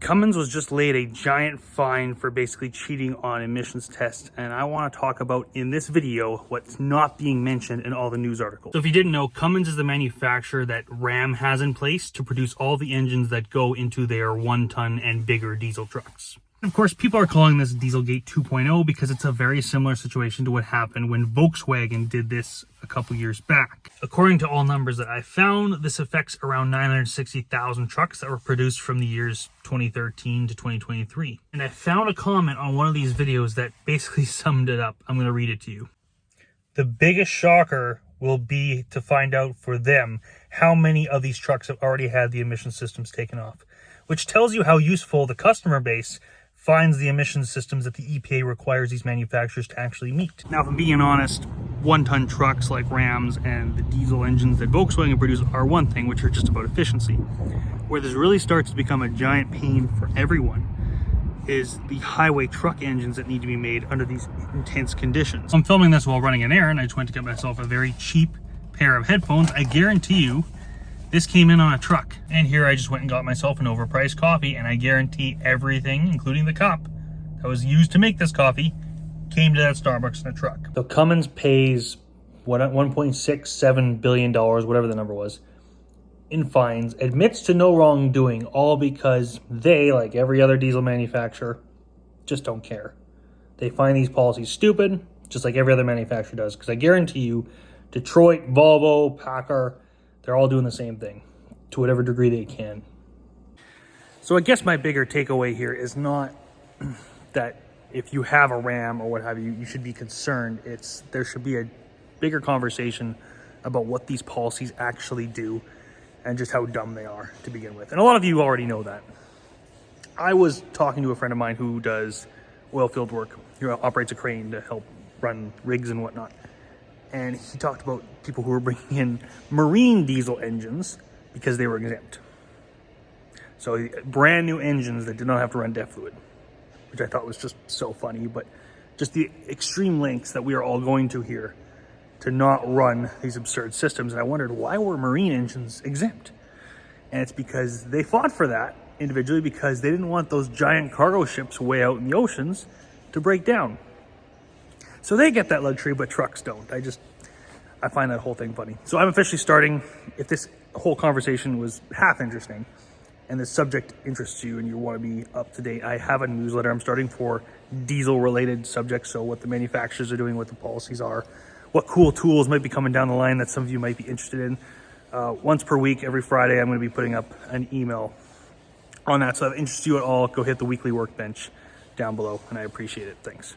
Cummins was just laid a giant fine for basically cheating on emissions tests, and I want to talk about in this video what's not being mentioned in all the news articles. So if you didn't know, Cummins is the manufacturer that Ram has in place to produce all the engines that go into their 1-ton and bigger diesel trucks. Of course, people are calling this Dieselgate 2.0 because it's a very similar situation to what happened when Volkswagen did this a couple years back. According to all numbers that I found, this affects around 960,000 trucks that were produced from the years 2013 to 2023. And I found a comment on one of these videos that basically summed it up. I'm going to read it to you. The biggest shocker will be to find out for them how many of these trucks have already had the emission systems taken off, which tells you how useful the customer base finds the emission systems that the EPA requires these manufacturers to actually meet. Now, if I'm being honest, 1-ton trucks like Rams and the diesel engines that Volkswagen produce are one thing, which are just about efficiency. Where this really starts to become a giant pain for everyone is the highway truck engines that need to be made under these intense conditions. I'm filming this while running an errand. I just went to get myself a very cheap pair of headphones. I guarantee you, this came in on a truck. And here I just went and got myself an overpriced coffee, and I guarantee everything, including the cup that was used to make this coffee, came to that Starbucks in a truck. So Cummins pays what, $1.67 billion, whatever the number was, in fines, admits to no wrongdoing, all because they, like every other diesel manufacturer, just don't care. They find these policies stupid, just like every other manufacturer does, because I guarantee you, Detroit, Volvo, Packard, they're all doing the same thing to whatever degree they can. So I guess my bigger takeaway here is not that if you have a Ram or what have you, you should be concerned. There should be a bigger conversation about what these policies actually do and just how dumb they are to begin with. And a lot of you already know that. I was talking to a friend of mine who does oil field work. He operates a crane to help run rigs and whatnot. And he talked about people who were bringing in marine diesel engines because they were exempt. So brand new engines that did not have to run DEF fluid, which I thought was just so funny. But just the extreme lengths that we are all going to here to not run these absurd systems. And I wondered, why were marine engines exempt? And it's because they fought for that individually because they didn't want those giant cargo ships way out in the oceans to break down. So they get that luxury, but trucks don't. I find that whole thing funny. So I'm officially starting, if this whole conversation was half interesting and this subject interests you and you want to be up to date, I have a newsletter I'm starting for diesel related subjects. So what the manufacturers are doing, what the policies are, what cool tools might be coming down the line that some of you might be interested in. Once per week, every Friday, I'm going to be putting up an email on that. So if it interests you at all, go hit the weekly workbench down below, and I appreciate it. Thanks.